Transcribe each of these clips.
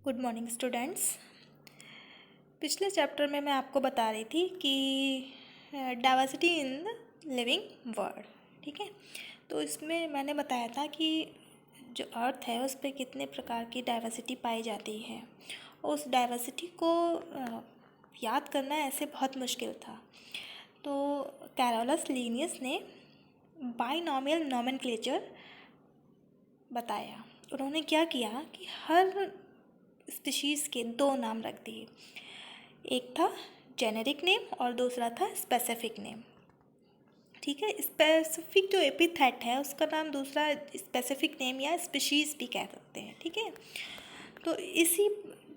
Good morning students. पिछले chapter में मैं आपको बता रही थी कि diversity in the living world, ठीक है। तो इसमें मैंने बताया था कि जो अर्थ है उस पर कितने प्रकार की डाइवर्सिटी पाई जाती है। उस डाइवर्सिटी को याद करना ऐसे बहुत मुश्किल था। तो कैरोलस लीनियस ने बाइनॉमियल नोमेनक्लेचर बताया। उन्होंने क्या किया कि हर स्पीशीज़ के दो नाम रख दिए। एक था जेनेरिक नेम और दूसरा था स्पेसिफिक नेम, ठीक है। स्पेसिफिक जो एपिथेट है उसका नाम दूसरा स्पेसिफिक नेम या स्पीशीज़ भी कह सकते हैं, ठीक है। तो इसी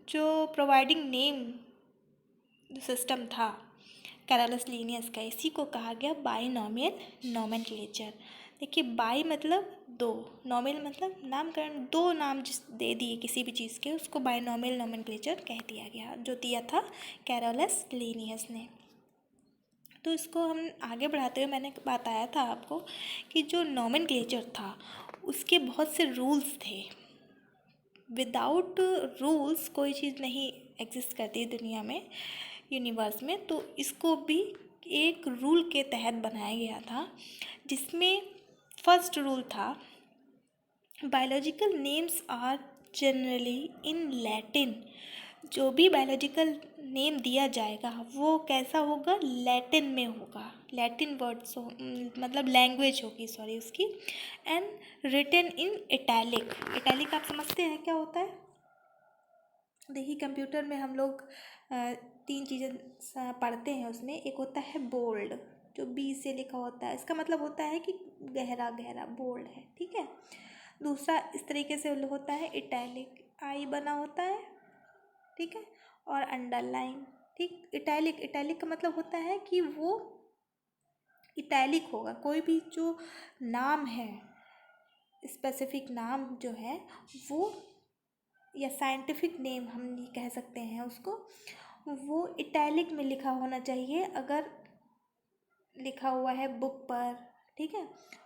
जो प्रोवाइडिंग नेम सिस्टम था कैरोलस लीनियस का, इसी को कहा गया बाइनॉमियल नोमेनक्लेचर। देखिए, बाई मतलब दो, नॉमियल मतलब नामकरण, दो नाम जिस दे दिए किसी भी चीज़ के उसको बाइनॉमियल नोमेनक्लेचर कह दिया गया, जो दिया था कैरोलस लीनियस ने। तो इसको हम आगे बढ़ाते हुए मैंने बताया था आपको कि जो नोमेनक्लेचर था उसके बहुत से रूल्स थे। विदाउट रूल्स कोई चीज़ नहीं एग्जिस्ट करती दुनिया में, यूनिवर्स में। तो इसको भी एक रूल के तहत बनाया गया था, जिसमें फर्स्ट रूल था biological names are generally in Latin. जो भी बायोलॉजिकल नेम दिया जाएगा वो कैसा होगा, लैटिन में होगा, लैटिन वर्ड्स मतलब लैंग्वेज होगी सॉरी उसकी। And written in italic. Italic आप समझते हैं क्या होता है? देखिए, कंप्यूटर में हम लोग तीन चीज़ें पढ़ते हैं, उसमें एक होता है बोल्ड, जो बी से लिखा होता है, इसका मतलब होता है कि गहरा गहरा बोल्ड है, ठीक है। दूसरा इस तरीके से होता है इटैलिक, आई बना होता है, ठीक है, और अंडरलाइन, ठीक। इटैलिक, इटैलिक का मतलब होता है कि वो इटैलिक होगा। कोई भी जो नाम है, स्पेसिफिक नाम जो है वो, या साइंटिफिक नेम हम ये कह सकते हैं उसको, वो इटैलिक में लिखा होना चाहिए अगर लिखा हुआ है बुक पर, ठीक है।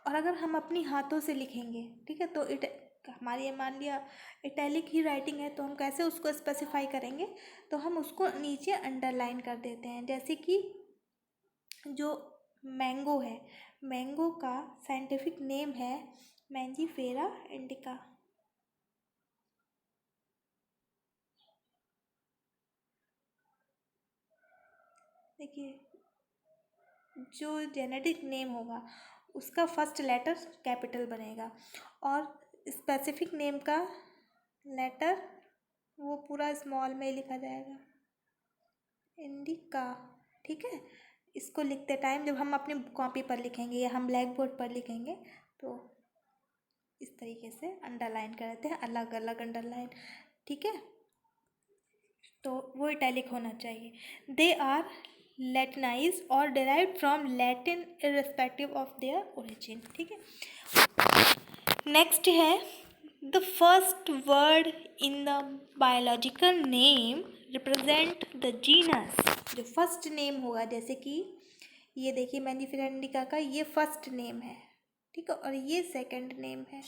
और अगर हम अपनी हाथों से लिखेंगे, ठीक है, तो हमारी मान लिया इटैलिक ही राइटिंग है, तो हम कैसे उसको स्पेसिफाई करेंगे? तो हम उसको नीचे अंडरलाइन कर देते हैं। जैसे कि जो मैंगो है, मैंगो का साइंटिफिक नेम है मैंजीफेरा इंडिका। देखिए, जो जेनेटिक नेम होगा उसका फर्स्ट लेटर कैपिटल बनेगा और स्पेसिफिक नेम का लेटर वो पूरा स्मॉल में लिखा जाएगा, इंडिका, ठीक है। इसको लिखते टाइम जब हम अपनी कॉपी पर लिखेंगे या हम ब्लैक बोर्ड पर लिखेंगे तो इस तरीके से अंडरलाइन करते हैं, अलग अलग अंडरलाइन, ठीक है। तो वो इटैलिक होना चाहिए। दे आर लैटिनाइज और derived from Latin irrespective of their origin, ठीक है। नेक्स्ट है the first word in the biological name represent the genus. जो फर्स्ट नेम होगा, जैसे कि ये देखिए मैंजीफेरा इंडिका का ये फर्स्ट नेम है, ठीक है, और ये सेकंड नेम है,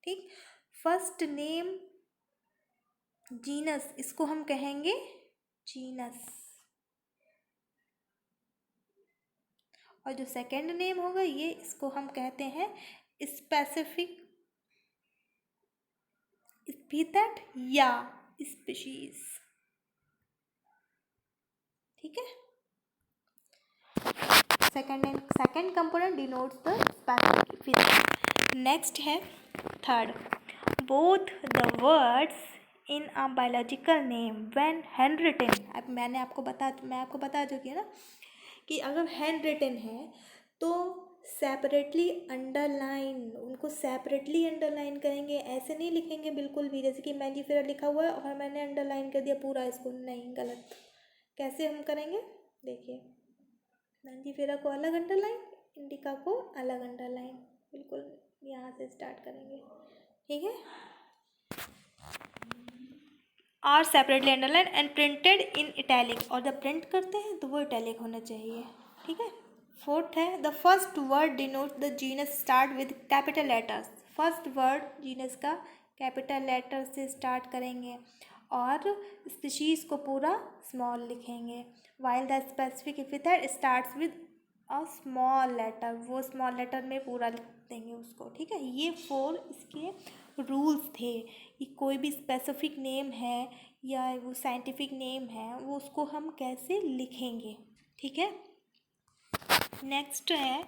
ठीक। फर्स्ट नेम जीनस, इसको हम कहेंगे जीनस, और जो सेकंड नेम होगा ये, इसको हम कहते हैं स्पेसिफिक एपिथेट या स्पीशीज, ठीक है। Second component denotes the specific epithet. Next है third, both the words in a biological name when hand written. अब मैं आपको बता चुकी हूँ ना कि अगर हैंड रिटन है तो सेपरेटली अंडरलाइन, उनको सेपरेटली अंडरलाइन करेंगे, ऐसे नहीं लिखेंगे बिल्कुल भी, जैसे कि मैंजीफेरा लिखा हुआ है और मैंने अंडरलाइन कर दिया पूरा इसको, नहीं, गलत। कैसे हम करेंगे? देखिए, मैंजीफेरा को अलग अंडरलाइन, इंडिका को अलग अंडरलाइन, बिल्कुल यहाँ से स्टार्ट करेंगे, ठीक है। Are separately underline and printed in italic, और जब प्रिंट करते हैं तो वो इटैलिक होना चाहिए, ठीक है। फोर्थ है the first word denote the genus start with capital letters. First word genus का कैपिटल लेटर से स्टार्ट करेंगे और स्पीशीज़ को पूरा स्मॉल लिखेंगे। While the specific epithet starts with a small letter, वो स्मॉल लेटर में पूरा लिख देंगे उसको, ठीक है। ये 4 इसके रूल्स थे कि कोई भी स्पेसिफिक नेम है या वो साइंटिफिक नेम है वो उसको हम कैसे लिखेंगे, ठीक है। नेक्स्ट है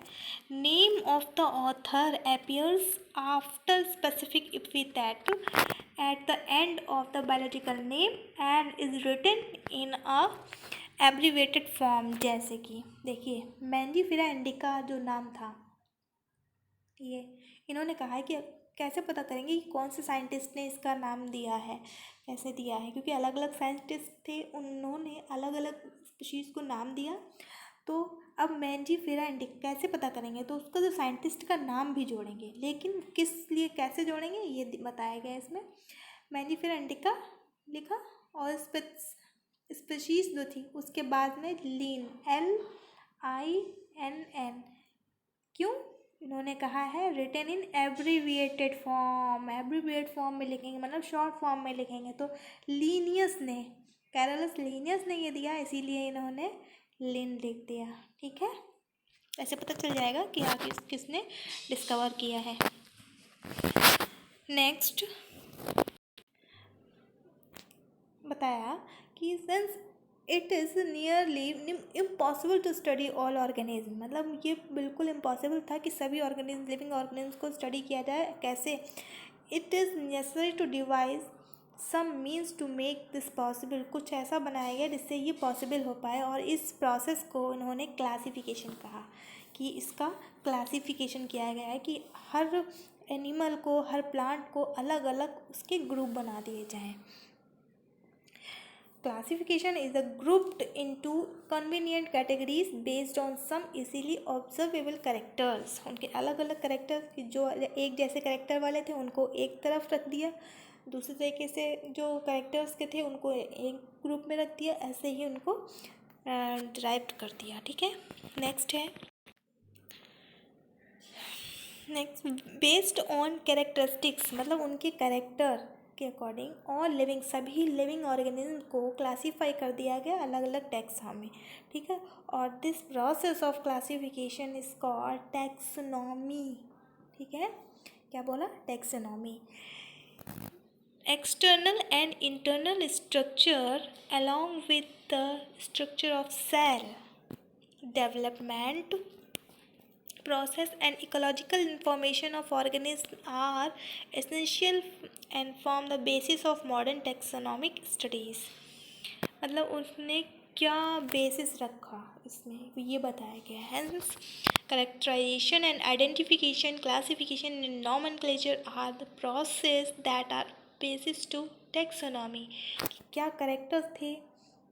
name of the author appears after specific epithet at the end of the biological name and is written in a abbreviated form. जैसे कि देखिए मैंजीफेरा इंडिका जो नाम था, ये इन्होंने कहा है कि कैसे पता करेंगे कि कौन से साइंटिस्ट ने इसका नाम दिया है, कैसे दिया है, क्योंकि अलग अलग साइंटिस्ट थे, उन्होंने अलग अलग स्पीशीज़ को नाम दिया। तो अब मैंजीफेरा इंडिका कैसे पता करेंगे, तो उसका जो साइंटिस्ट का नाम भी जोड़ेंगे, लेकिन किस लिए कैसे जोड़ेंगे ये बताया गया है इसमें। मैंजीफेरा इंडिका लिखा और स्पीशीज़ जो थी उसके बाद में लीन LINN, क्यों इन्होंने कहा है written in abbreviated form, abbreviate form में लिखेंगे मतलब शॉर्ट फॉर्म में लिखेंगे। तो लीनियस ने, कैरोलस लीनियस ने ये दिया, इसीलिए इन्होंने लिन लिख दिया, ठीक है। ऐसे पता चल जाएगा कि आखिर किसने डिस्कवर किया है। नेक्स्ट बताया कि since it is nearly impossible to study all organism, मतलब ये बिल्कुल इम्पॉसिबल था कि सभी ऑर्गेनिज्म, लिविंग ऑर्गेनिज्म को स्टडी किया जाए, कैसे। It is necessary to devise some means to make this possible, कुछ ऐसा बनाया गया जिससे ये पॉसिबल हो पाए, और इस प्रोसेस को इन्होंने क्लासिफिकेशन कहा कि इसका क्लासिफिकेशन किया गया है कि हर एनिमल को, हर प्लांट को अलग अलग उसके ग्रुप बना दिए जाएँ। Classification is grouped into convenient categories based on some easily observable characters। उनके अलग अलग कैरेक्टर्स, जो एक जैसे कैरेक्टर वाले थे उनको एक तरफ रख दिया, दूसरे तरीके से जो कैरेक्टर्स के थे उनको एक ग्रुप में रख दिया, ऐसे ही उनको डिराइव कर दिया, ठीक है। नेक्स्ट है बेस्ड ऑन कैरेक्टरिस्टिक्स, मतलब उनके कैरेक्टर के अकॉर्डिंग और लिविंग, सभी लिविंग ऑर्गेनिज्म को क्लासीफाई कर दिया गया अलग अलग टैक्सा में, ठीक है। और this process of classification is called taxonomy, ठीक है। क्या बोला, taxonomy. External and internal structure along with the structure of cell development process and ecological information of organisms are essential and form the basis of modern taxonomic studies। मतलब उसने क्या basis रखा इसमें ये बताया गया है। Hence, characterization and identification, classification and nomenclature are the process that are basis to taxonomy। क्या कैरेक्टर्स थे,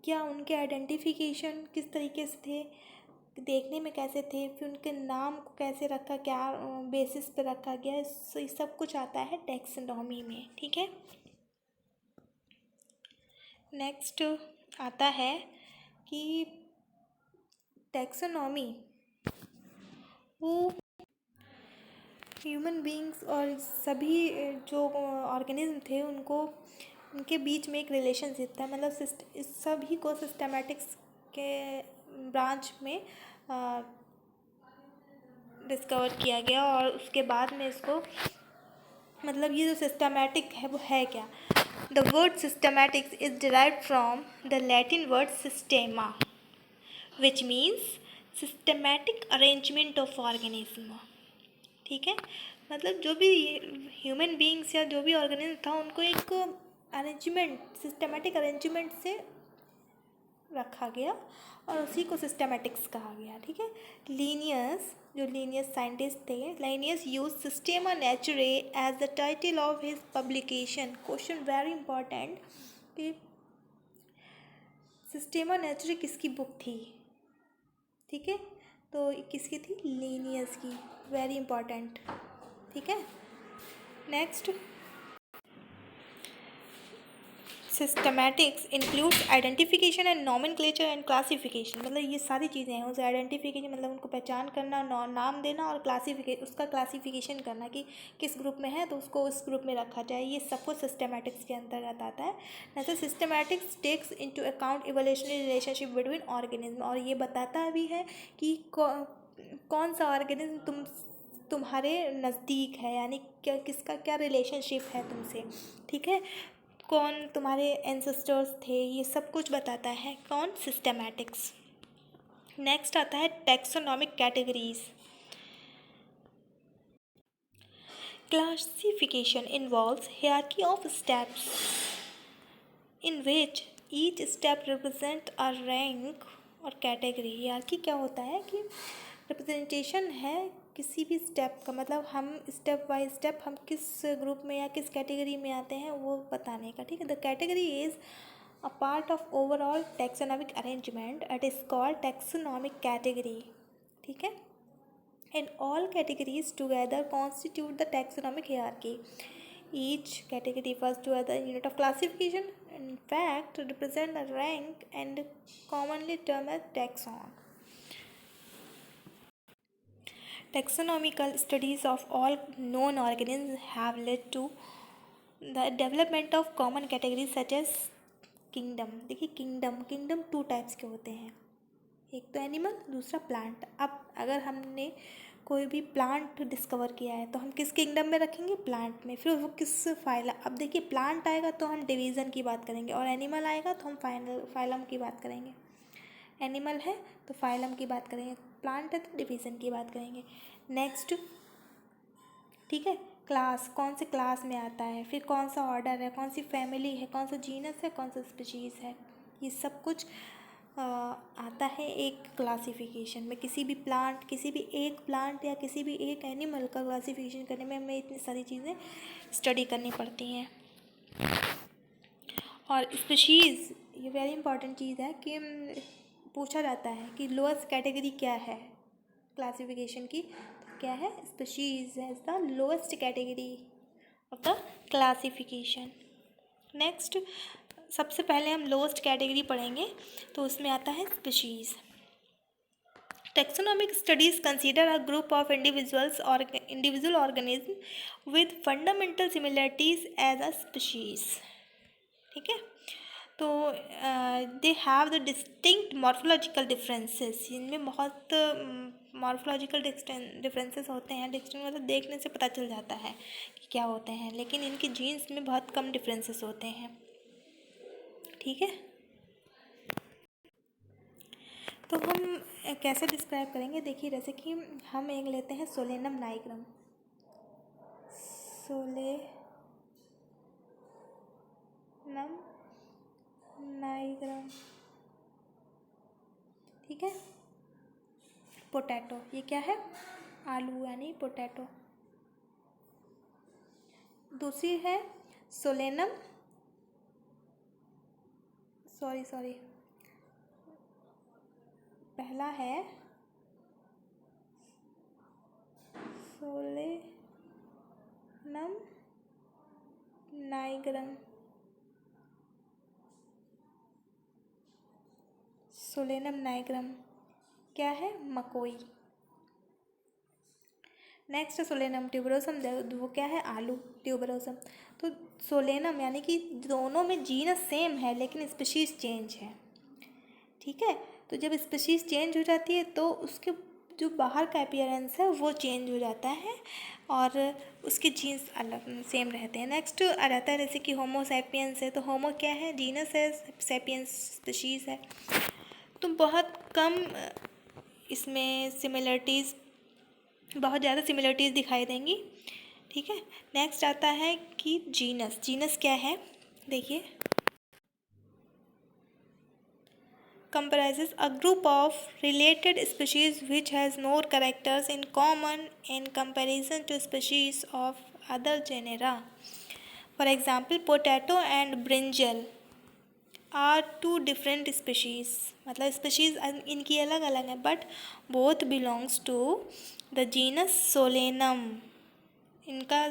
क्या उनके आइडेंटिफिकेशन किस तरीके से थे, देखने में कैसे थे, फिर उनके नाम को कैसे रखा, क्या बेसिस पे रखा गया, ये सब कुछ आता है टैक्सोनॉमी में, ठीक है। नेक्स्ट आता है कि टैक्सोनॉमी वो ह्यूमन बींग्स और सभी जो ऑर्गेनिज्म थे उनको, उनके बीच में एक रिलेशनशिप था, मतलब इस सभी को सिस्टमैटिक्स के ब्रांच में डिस्कवर किया गया। और उसके बाद में इसको, मतलब ये जो सिस्टमैटिक है वो है क्या। The word systematics is derived from the Latin word systema which means systematic arrangement of organism, ठीक है। मतलब जो भी ह्यूमन बींग्स या जो भी ऑर्गेनिज्म था उनको एक अरेंजमेंट, सिस्टमैटिक अरेंजमेंट से रखा गया और उसी को सिस्टमैटिक्स कहा गया, ठीक है। लीनियस, जो लीनियस साइंटिस्ट थे, Linnaeus use systema naturae as the title of his publication. Question very important कि सिस्टेमा नेचुरे किसकी बुक थी, ठीक है, तो किसकी थी, लीनियस की, वेरी इंपॉर्टेंट, ठीक है। Next systematics includes identification and nomenclature and classification, मतलब ये सारी चीज़ें हैं। उसे आइडेंटिफिकेशन मतलब उनको पहचान करना, नाम देना, और उसका क्लासिफिकेशन करना कि किस ग्रुप में है तो उसको उस ग्रुप में रखा जाए, ये सब कुछ सिस्टमैटिक्स के अंतर्गत आता है। जैसे systematics takes into account evolutionary relationship between organism, और ये बताता भी है कि कौन सा ऑर्गेनिज्म तुम्हारे नज़दीक है, यानी क्या किसका क्या रिलेशनशिप है तुमसे, ठीक है, कौन तुम्हारे एंसेस्टर्स थे, ये सब कुछ बताता है कौन, सिस्टमैटिक्स। नेक्स्ट आता है taxonomic categories. Classification involves hierarchy of steps in which each step represent a rank और कैटेगरी। हियरार्की क्या होता है कि रिप्रेजेंटेशन है किसी भी स्टेप का, मतलब हम स्टेप बाय स्टेप हम किस ग्रुप में या किस कैटेगरी में आते हैं वो बताने का, ठीक है। The category is a part of overall taxonomic arrangement, it is called taxonomic category, ठीक है। And all categories together constitute the taxonomic hierarchy. Each category refers to as a unit of classification, in fact represent a rank and commonly termed as taxon. Taxonomical studies of all known organisms have led to the development of common categories such as kingdom. देखिए kingdom two types के होते हैं, एक तो animal, दूसरा plant. अब अगर हमने कोई भी प्लांट डिस्कवर किया है तो हम किस किंगडम में रखेंगे, प्लांट में। फिर वो किस फाइलम, अब देखिए प्लांट आएगा तो हम डिवीज़न की बात करेंगे, और एनिमल आएगा तो हम फाइलम की बात करेंगे। एनिमल है तो फाइलम की बात करेंगे, प्लांट है तो डिवीज़न की बात करेंगे। नेक्स्ट, ठीक है, क्लास, कौन से क्लास में आता है, फिर कौन सा ऑर्डर है, कौन सी फैमिली है, कौन सा जीनस है, कौन सा स्पीशीज़ है, ये सब कुछ आता है एक क्लासिफिकेशन में। किसी भी एक प्लांट या किसी भी एक एनिमल का क्लासिफिकेशन करने में हमें इतनी सारी चीज़ें स्टडी करनी पड़ती हैं। और स्पीशीज़, ये वेरी इंपॉर्टेंट चीज़ है कि पूछा जाता है कि लोएस्ट कैटेगरी क्या है क्लासिफिकेशन की, तो क्या है, स्पीशीज़ है the lowest category of the classification. Next, सबसे पहले हम लोएस्ट कैटेगरी पढ़ेंगे, तो उसमें आता है species. Taxonomic studies consider a group of individual organism with fundamental similarities as a species, ठीक है। तो they have the distinct morphological differences, इनमें बहुत मॉर्फोलॉजिकल डिफरेंसेस होते हैं। डिस्टिंक्ट मतलब देखने से पता चल जाता है कि क्या होते हैं, लेकिन इनके जीन्स में बहुत कम डिफरेंसेस होते हैं, ठीक है। तो हम कैसे डिस्क्राइब करेंगे, देखिए जैसे कि हम एक लेते हैं सोलेनम नाइग्रम, ठीक है। पोटैटो, ये क्या है, आलू यानी पोटैटो। दूसरी है सोलेनम, सॉरी पहला है सोलेनम नाइग्रम, क्या है, मकोई। नेक्स्ट सोलेनम ट्यूबरोसम, वो क्या है, आलू ट्यूबरोसम। तो सोलेनम यानी कि दोनों में जीनस सेम है लेकिन स्पीशीज़ चेंज है, ठीक है। तो जब स्पीशीज़ चेंज हो जाती है तो उसके जो बाहर का अपीयरेंस है वो चेंज हो जाता है और उसके जीन्स अलग सेम रहते हैं। नेक्स्ट आ जाता है जैसे कि होमो सैपियंस है, तो होमो क्या है, जीनस है, सैपियंस स्पीशीज़ है। तो बहुत कम इसमें सिमिलरिटीज़, बहुत ज़्यादा सिमिलरिटीज़ दिखाई देंगी, ठीक है। नेक्स्ट आता है कि जीनस क्या है, देखिए comprises a group of related species which has more characters in common in comparison to species of other genera. For example, potato and brinjal are two different species, मतलब स्पीशीज़ इनकी अलग अलग है, but both belongs to the genus Solanum. इनका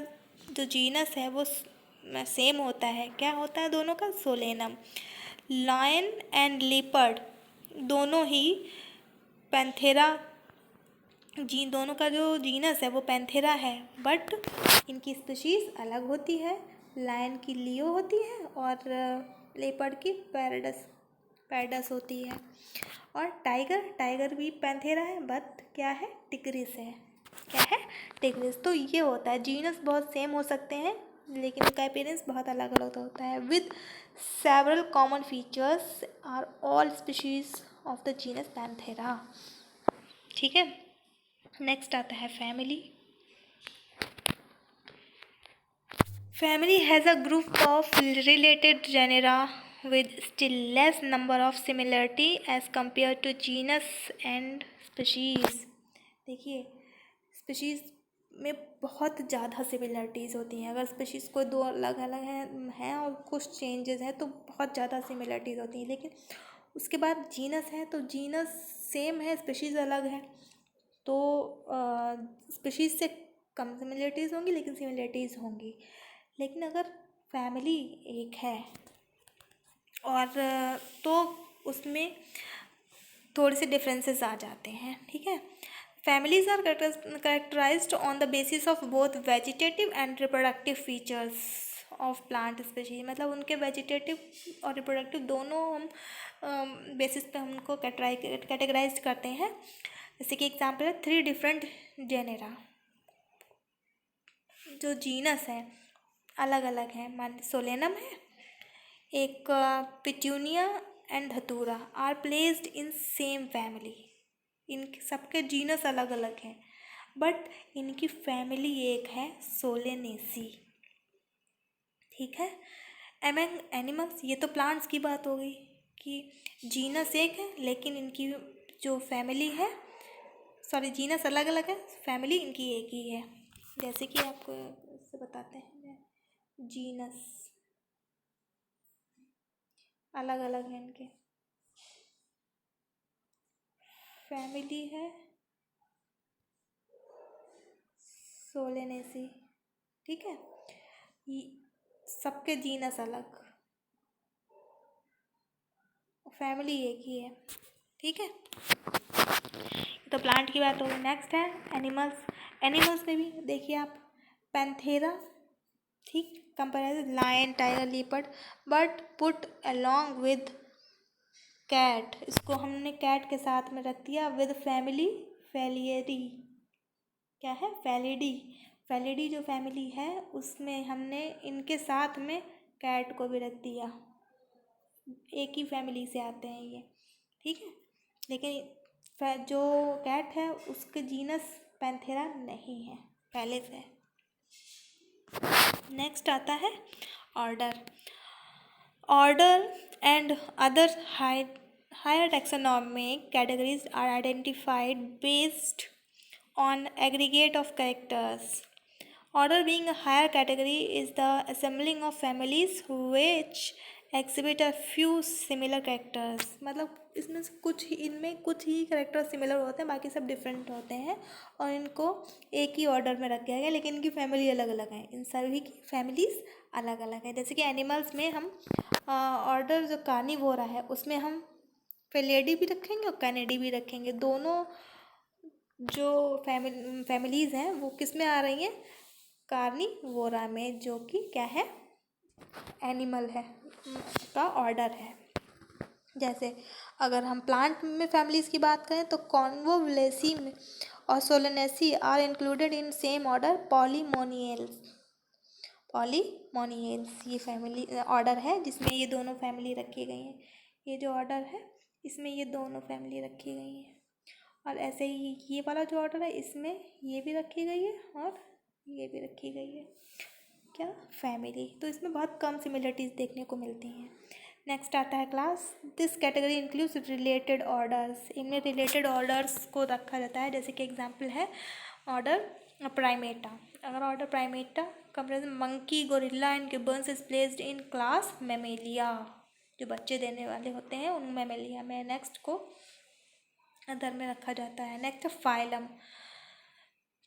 जो genus है वो same होता है। क्या होता है दोनों का? सोलेनम। लायन एंड लेपर्ड दोनों ही पैंथेरा दोनों का जो जीनस है वो पैंथेरा है, बट इनकी स्पीशीज़ अलग होती है। लायन की लियो होती है और लेपर्ड की पैरडस होती है। और टाइगर भी पैंथेरा है, बट क्या है? टिग्रिस है। क्या है? टिग्रिस। तो ये होता है, जीनस बहुत सेम हो सकते हैं लेकिन उनका अपीयरेंस बहुत अलग अलग होता है। With several common features are all species of the genus Panthera. ठीक है, नेक्स्ट आता है family. Family has a group of related genera with still less number of similarity as compared to genus and species। देखिए, species में बहुत ज़्यादा similarities होती हैं। अगर स्पीशीज़ कोई दो अलग अलग हैं और कुछ चेंजेस हैं तो बहुत ज़्यादा सिमिलरिटीज़ होती हैं। लेकिन उसके बाद जीनस है तो जीनस सेम है, स्पीशीज़ अलग है, तो स्पीशीज़ से कम सिमिलरिटीज़ होंगी लेकिन सिमिलरिटीज़ होंगी। लेकिन अगर फैमिली एक है और तो उसमें थोड़े से डिफरेंसेस आ जाते हैं। ठीक है, families are characterised on the basis of both vegetative and reproductive features of plant species. मतलब उनके वेजिटेटिव और रिप्रोडक्टिव दोनों हम बेसिस पे हम उनको कैटेगराइज करते हैं। जैसे कि एग्जांपल है 3 डिफरेंट जेनेरा, जो जीनस है अलग अलग हैं। मान सोलेनम है, एक Petunia and Datura are placed in same family. इन सबके जीनस अलग अलग हैं बट इनकी फैमिली एक है, सोलेनेसी। ठीक है, एमंग एनिमल्स, ये तो प्लांट्स की बात हो गई कि जीनस एक है लेकिन इनकी जो फैमिली है, सॉरी जीनस अलग अलग है, फैमिली इनकी एक ही है। जैसे कि आपको इससे बताते हैं, जीनस अलग अलग है, इनके फैमिली है सोलेनेसी। ठीक है, सबके जीनस अलग, फैमिली एक ही है। ठीक है, तो प्लांट की बात होगी। नेक्स्ट है एनिमल्स। एनिमल्स में भी देखिए आप, पैंथेरा, ठीक, compare lion, tiger, leopard, but put along with cat. इसको हमने कैट के साथ में रख दिया विद फैमिली फेलियरी। क्या है? फैलिडी। फैलिडी जो फैमिली है उसमें हमने इनके साथ में कैट को भी रख दिया, एक ही फैमिली से आते हैं ये। ठीक है, लेकिन जो कैट है उसके जीनस पैंथेरा नहीं है पहले से। नेक्स्ट आता है order. Order and other higher taxonomic categories are identified based on aggregate of characters. Order being a higher category is the assembling of families which exhibit a few similar characters। मतलब इसमें से इनमें कुछ ही character similar होते हैं, बाकी सब different होते हैं और इनको एक ही ऑर्डर में रखा गया, लेकिन इनकी फैमिली अलग अलग है। इन सभी की फैमिलीज अलग अलग है। जैसे कि एनिमल्स में हम ऑर्डर जो कार्निवोरा है उसमें हम फेलिडी भी रखेंगे और कैनिडी भी रखेंगे। दोनों जो फैमिलीज़ हैं वो किस में आ रही हैं? कार्निवोरा में, जो कि क्या है? एनिमल है का ऑर्डर है। जैसे अगर हम प्लांट में फैमिलीज़ की बात करें तो कॉन्वोवलेसी और Solanaceae are included in same order Polemoniales. ये फैमिली ऑर्डर है जिसमें ये दोनों फैमिली रखी गई हैं। ये जो ऑर्डर है इसमें ये दोनों फैमिली रखी गई हैं। और ऐसे ही ये वाला जो ऑर्डर है इसमें ये भी रखी गई है और ये भी रखी गई है, क्या? फैमिली। तो इसमें बहुत कम सिमिलरिटीज़ देखने को मिलती हैं। नेक्स्ट आता है class. This category includes related orders. इनमें रिलेटेड ऑर्डर्स को रखा जाता है। जैसे कि एग्जांपल है ऑर्डर प्राइमेटा। अगर order Primata comparison monkey, gorilla and gibbons is placed in class Mammalia. जो बच्चे देने वाले होते हैं उन मैमेलिया में नेक्स्ट को अदर में रखा जाता है। Next phylum.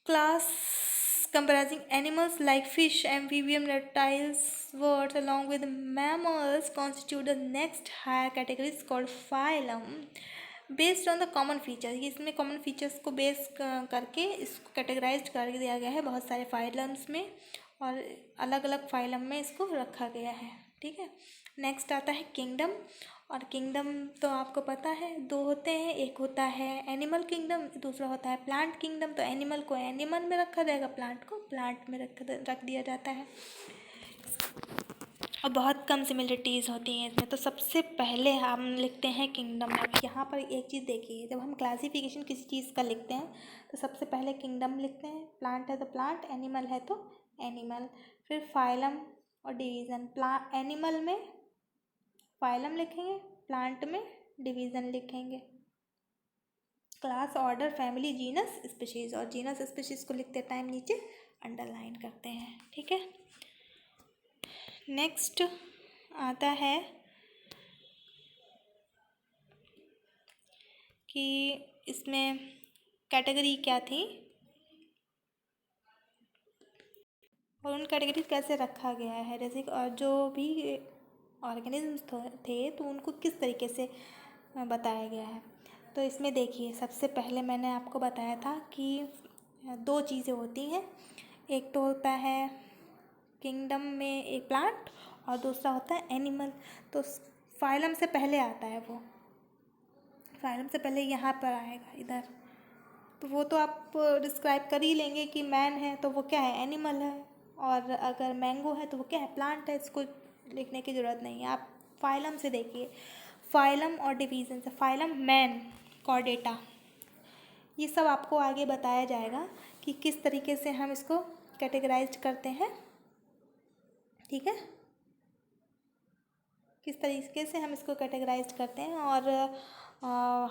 Class comprising animals like fish, amphibian, reptiles, birds, along with mammals, constitute the next higher categories called phylum. Based on the common feature, ये इसमें कॉमन फीचर्स को बेस करके इसको कैटेगराइज कर दिया गया है बहुत सारे फाइलम्स में, और अलग अलग फाइलम में इसको रखा गया है। ठीक है, नेक्स्ट आता है किंगडम। और किंगडम तो आपको पता है दो होते हैं, एक होता है एनिमल किंगडम, दूसरा होता है प्लांट किंगडम। तो एनिमल को एनिमल में रखा जाएगा, प्लांट को प्लांट में रख दिया जाता है, और बहुत कम सिमिलरिटीज़ होती हैं इसमें। तो सबसे पहले हम लिखते हैं किंगडम। अब यहाँ पर एक चीज़ देखिए, जब हम क्लासिफिकेशन किसी चीज़ का लिखते हैं तो सबसे पहले किंगडम लिखते हैं, प्लांट है तो प्लांट, एनिमल है तो एनिमल, फिर फाइलम और डिवीज़न। एनिमल में फाइलम लिखेंगे, प्लांट में डिवीज़न लिखेंगे, class, order, family, genus, species. और जीनस स्पीशीज़ को लिखते टाइम नीचे अंडरलाइन करते हैं। ठीक है, नेक्स्ट आता है कि इसमें कैटेगरी क्या थी और उन कैटेगरी कैसे रखा गया है, जैसे और जो भी ऑर्गेनिजम्स थे तो उनको किस तरीके से बताया गया है। तो इसमें देखिए, सबसे पहले मैंने आपको बताया था कि दो चीज़ें होती हैं, एक तो होता है किंगडम में एक प्लांट और दूसरा होता है एनिमल। तो फाइलम से पहले आता है, वो फाइलम से पहले यहाँ पर आएगा इधर। तो वो तो आप डिस्क्राइब कर ही लेंगे कि मैन है तो वो क्या है, एनिमल है, और अगर मैंगो है तो वो क्या है, प्लांट है। इसको लिखने की ज़रूरत नहीं है, आप फाइलम से देखिए, फाइलम और डिवीज़न से। फाइलम मैन, कॉर्डेटा, ये सब आपको आगे बताया जाएगा कि किस तरीके से हम इसको कैटेगराइज करते हैं। ठीक है, किस तरीके से हम इसको कैटेगराइज करते हैं, और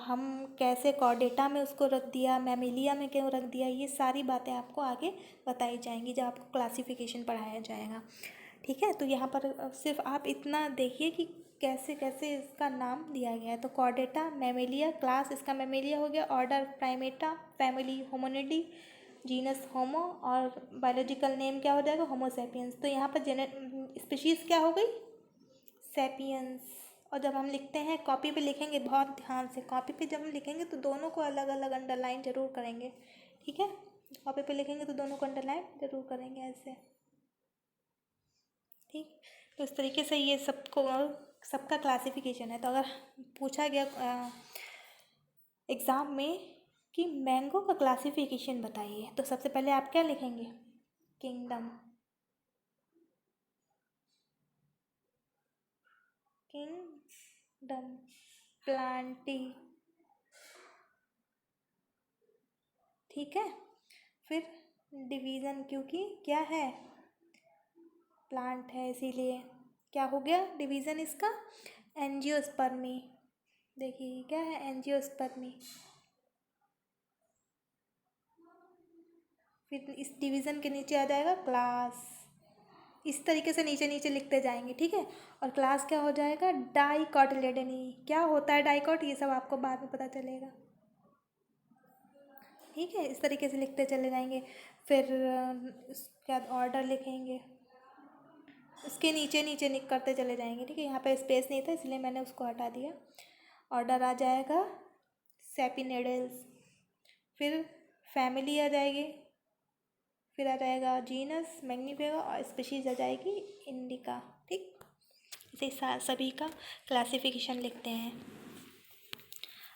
हम कैसे कॉर्डेटा में उसको रख दिया, मैमेलिया में क्यों रख दिया, ये सारी बातें आपको आगे बताई जाएंगी जब आपको क्लासिफिकेशन पढ़ाया जाएगा। ठीक है, तो यहाँ पर सिर्फ आप इतना देखिए कि कैसे कैसे इसका नाम दिया गया है। तो कॉर्डेटा, मैमेलिया, क्लास इसका मैमेलिया हो गया, ऑर्डर प्राइमेटा, फैमिली होमोनिडी, जीनस होमो, और बायोलॉजिकल नेम क्या हो जाएगा, होमो सैपियंस। तो यहाँ पर स्पीशीज़ क्या हो गई, सैपियंस। और जब हम लिखते हैं, कॉपी पे लिखेंगे, बहुत ध्यान से कॉपी पे जब हम लिखेंगे तो दोनों को अलग अलग अंडरलाइन जरूर करेंगे। ठीक है, कॉपी पे लिखेंगे तो दोनों को अंडरलाइन जरूर करेंगे ऐसे। ठीक, तो इस तरीके से ये सबका क्लासिफिकेशन है। तो अगर पूछा गया एग्ज़ाम में कि मैंगो का क्लासिफिकेशन बताइए, तो सबसे पहले आप क्या लिखेंगे, किंगडम, किंगडम, प्लांटी। ठीक है, फिर डिवीज़न, क्योंकि क्या है, प्लांट है, इसीलिए क्या हो गया डिवीज़न इसका, एंजियोस्पर्मी। देखिए क्या है, एंजियोस्पर्मी। फिर इस डिवीज़न के नीचे आ जाएगा क्लास। इस तरीके से नीचे नीचे लिखते जाएंगे। ठीक है, और क्लास क्या हो जाएगा, डाइकोटिलेडनी। क्या होता है डाइकोट, ये सब आपको बाद में पता चलेगा। ठीक है, इस तरीके से लिखते चले जाएंगे। फिर उसके बाद ऑर्डर लिखेंगे, उसके नीचे नीचे निक करते चले जाएंगे। ठीक है, यहाँ पे स्पेस नहीं था इसलिए मैंने उसको हटा दिया। ऑर्डर आ जाएगा सेपिनेडल्स, फिर फैमिली आ जाएगी, फिर आ जाएगा जीनस मैग्नीफेरा, और स्पीशीज़ आ जाएगी इंडिका। ठीक, इसे सभी का क्लासिफिकेशन लिखते हैं।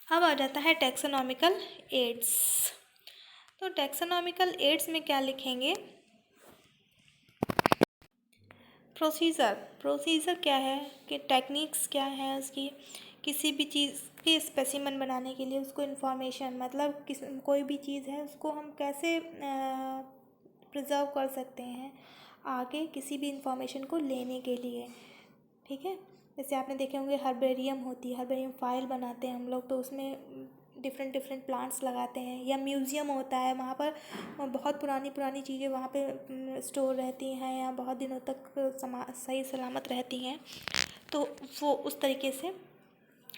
अब आ जाता है टैक्सोनॉमिकल एड्स। तो टैक्सोनॉमिकल एड्स में क्या लिखेंगे, प्रोसीजर क्या है, कि टेक्निक्स क्या है उसकी, किसी भी चीज़ के स्पेसिमन बनाने के लिए उसको इन्फॉर्मेशन, मतलब कोई भी चीज़ है उसको हम कैसे प्रिजर्व कर सकते हैं आगे किसी भी इंफॉर्मेशन को लेने के लिए। ठीक है, जैसे आपने देखे होंगे हर्बेरियम होती है, हर्बेरियम फाइल बनाते हैं हम लोग, तो उसमें डिफरेंट डिफरेंट प्लांट्स लगाते हैं। या म्यूज़ियम होता है, वहाँ पर बहुत पुरानी पुरानी चीज़ें वहाँ पे स्टोर रहती हैं या बहुत दिनों तक सही सलामत रहती हैं, तो वो उस तरीके से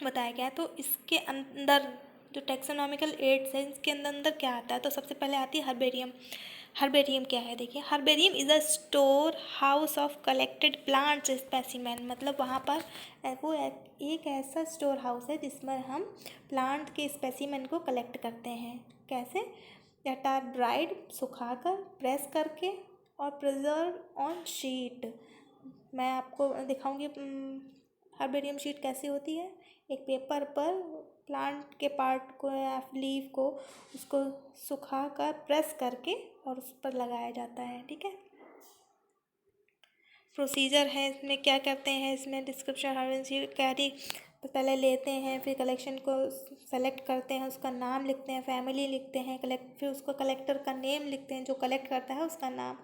बताया गया है। तो इसके अंदर जो टैक्सोनॉमिकल एड्स है, इसके अंदर क्या आता है, तो सबसे पहले आती है हर्बेरियम। हर्बेरियम क्या है देखिए, herbarium is a store house of collected plants specimen, मतलब वहाँ पर वो एक ऐसा स्टोर हाउस है जिसमें हम प्लांट के स्पेसिमेन को कलेक्ट करते हैं। कैसे? दैट आर ड्राइड, सुखाकर, प्रेस करके और प्रिजर्व ऑन शीट। मैं आपको दिखाऊंगी हर्बेरियम शीट कैसी होती है। एक पेपर पर प्लांट के पार्ट को या लीफ को उसको सुखा कर प्रेस करके और उस पर लगाया जाता है। ठीक है, प्रोसीजर है इसमें, क्या करते हैं इसमें डिस्क्रिप्शन हर्बेरियम शीट कैरी पहले लेते हैं, फिर कलेक्शन को सेलेक्ट करते हैं, उसका नाम लिखते हैं, फैमिली लिखते हैं, फिर उसको कलेक्टर का नेम लिखते हैं, जो कलेक्ट करता है उसका नाम,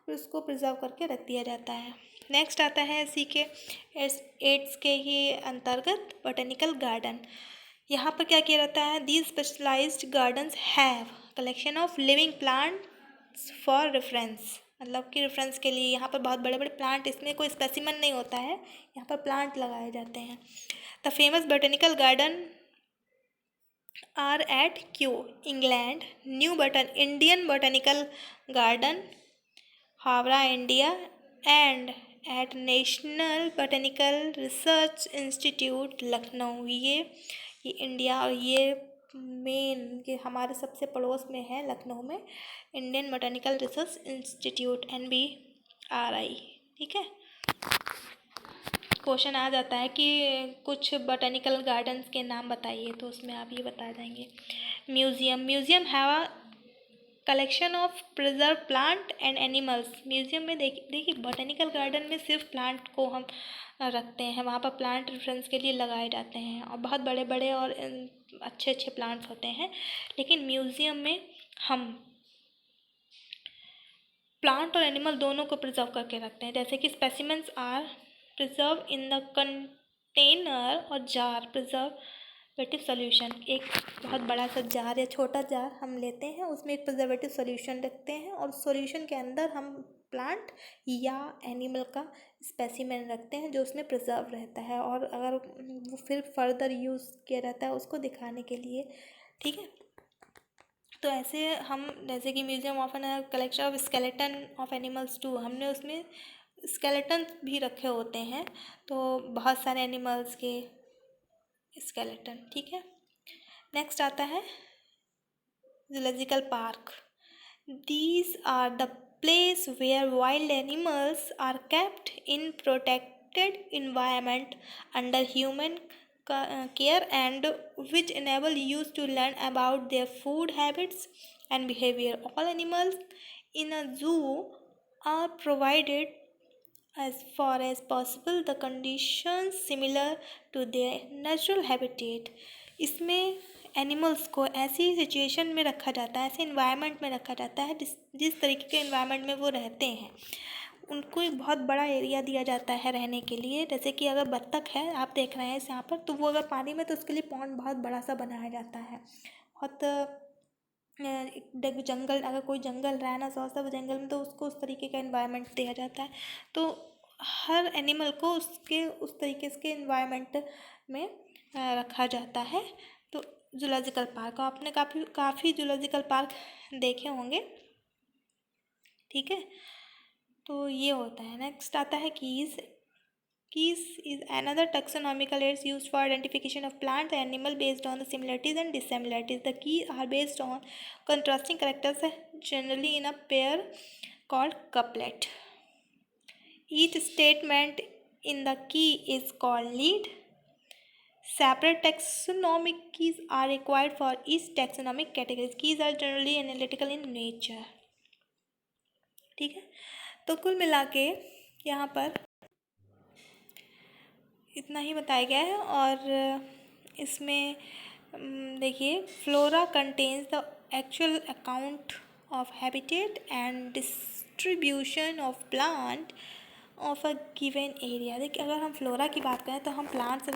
फिर उसको प्रिजर्व करके रख दिया जाता है। नेक्स्ट आता है सी के एड्स के ही अंतर्गत बॉटेनिकल गार्डन। यहाँ पर क्या किया जाता है, these specialised gardens have collection of living plants for reference, मतलब कि रेफरेंस के लिए यहाँ पर बहुत बड़े बड़े प्लांट, इसमें कोई स्पेसिमन नहीं होता है, यहाँ पर प्लांट लगाए जाते हैं। The famous botanical garden are at Kew England, Indian botanical garden Howrah India, and at national botanical research institute Lucknow. ये इंडिया और ये मेन ये हमारे सबसे पड़ोस में है लखनऊ में, Indian botanical research institute NBRI। ठीक है, क्वेश्चन आ जाता है कि कुछ बॉटेनिकल गार्डन्स के नाम बताइए, तो उसमें आप ये बता देंगे। Museum have a collection of preserve plant and animals. Museum में देखिए बॉटेनिकल गार्डन में सिर्फ प्लांट को हम रखते हैं, वहाँ पर प्लांट रेफरेंस के लिए लगाए जाते हैं और बहुत बड़े बड़े और अच्छे अच्छे प्लांट्स होते हैं, लेकिन म्यूजियम में हम प्लांट और एनिमल दोनों को प्रिजर्व करके रखते हैं। जैसे कि specimens are preserve in the container और जार प्रिजर्वेटिव सॉल्यूशन। एक बहुत बड़ा सा जार या छोटा जार हम लेते हैं, उसमें एक प्रिजर्वेटिव सॉल्यूशन रखते हैं और सॉल्यूशन के अंदर हम प्लांट या एनिमल का स्पेसिमेन रखते हैं जो उसमें प्रिजर्व रहता है, और अगर वो फिर फर्दर यूज़ किया रहता है उसको दिखाने के लिए। ठीक है, तो ऐसे हम जैसे कि museum of an collection of skeleton of animals too, हमने उसमें स्केलेटन भी रखे होते हैं, तो बहुत सारे एनिमल्स के स्केलेटन। ठीक है, नेक्स्ट आता है zoological park. These are the place where wild animals are kept in protected environment under human care and which enable use to learn about their food habits and behavior. All animals in a zoo are provided as far as possible the conditions similar to their natural habitat. इसमें animals को ऐसी situation में रखा जाता है, ऐसे environment में रखा जाता है जिस तरीके के इन्वायरमेंट में वो रहते हैं, उनको एक बहुत बड़ा एरिया दिया जाता है रहने के लिए। जैसे कि अगर बत्तख है, आप देख रहे हैं इस यहाँ पर, तो वो अगर पानी में, तो उसके लिए पॉन्ड बहुत बड़ा सा बनाया जाता है। बहुत जंगल, अगर कोई जंगल रहना चाहता है जंगल में, तो उसको उस तरीके का इन्वायरमेंट दिया जाता है। तो हर एनिमल को उसके उस तरीके के इन्वायरमेंट में रखा जाता है। तो जूलॉजिकल पार्क, आपने काफ़ी जूलॉजिकल पार्क देखे होंगे। ठीक है, तो ये होता है। नेक्स्ट आता है keys is another taxonomical aids used for identification of plant and animal based on the similarities and dissimilarities. The keys are based on contrasting characters, generally in a pair called couplet. Each statement in the key is called lead. Separate taxonomic keys are required for each taxonomic category. Keys are generally analytical in nature. ठीक है, तो कुल मिला के यहाँ पर इतना ही बताया गया है। और इसमें देखिए, flora contains the actual account of habitat and distribution of plant of a given area. देखिए, अगर हम फ्लोरा की बात करें तो हम प्लांट से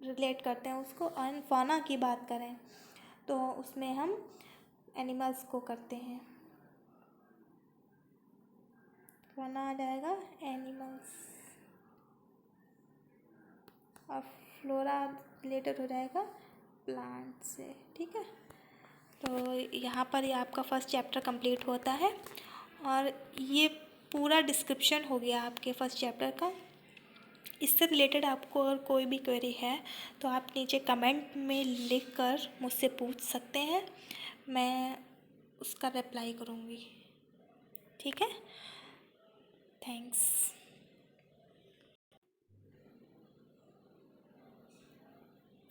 रिलेट करते हैं उसको, और फौना की बात करें तो उसमें हम एनिमल्स को करते हैं। फौना आ जाएगा एनिमल्स और फ्लोरा रिलेटेड हो जाएगा प्लांट से। ठीक है, तो यहाँ पर ये आपका फर्स्ट चैप्टर कंप्लीट होता है और ये पूरा डिस्क्रिप्शन हो गया आपके फर्स्ट चैप्टर का। इससे रिलेटेड आपको अगर कोई भी क्वेरी है तो आप नीचे कमेंट में लिख कर मुझसे पूछ सकते हैं, मैं उसका रिप्लाई करूँगी। ठीक है, थैंक्स।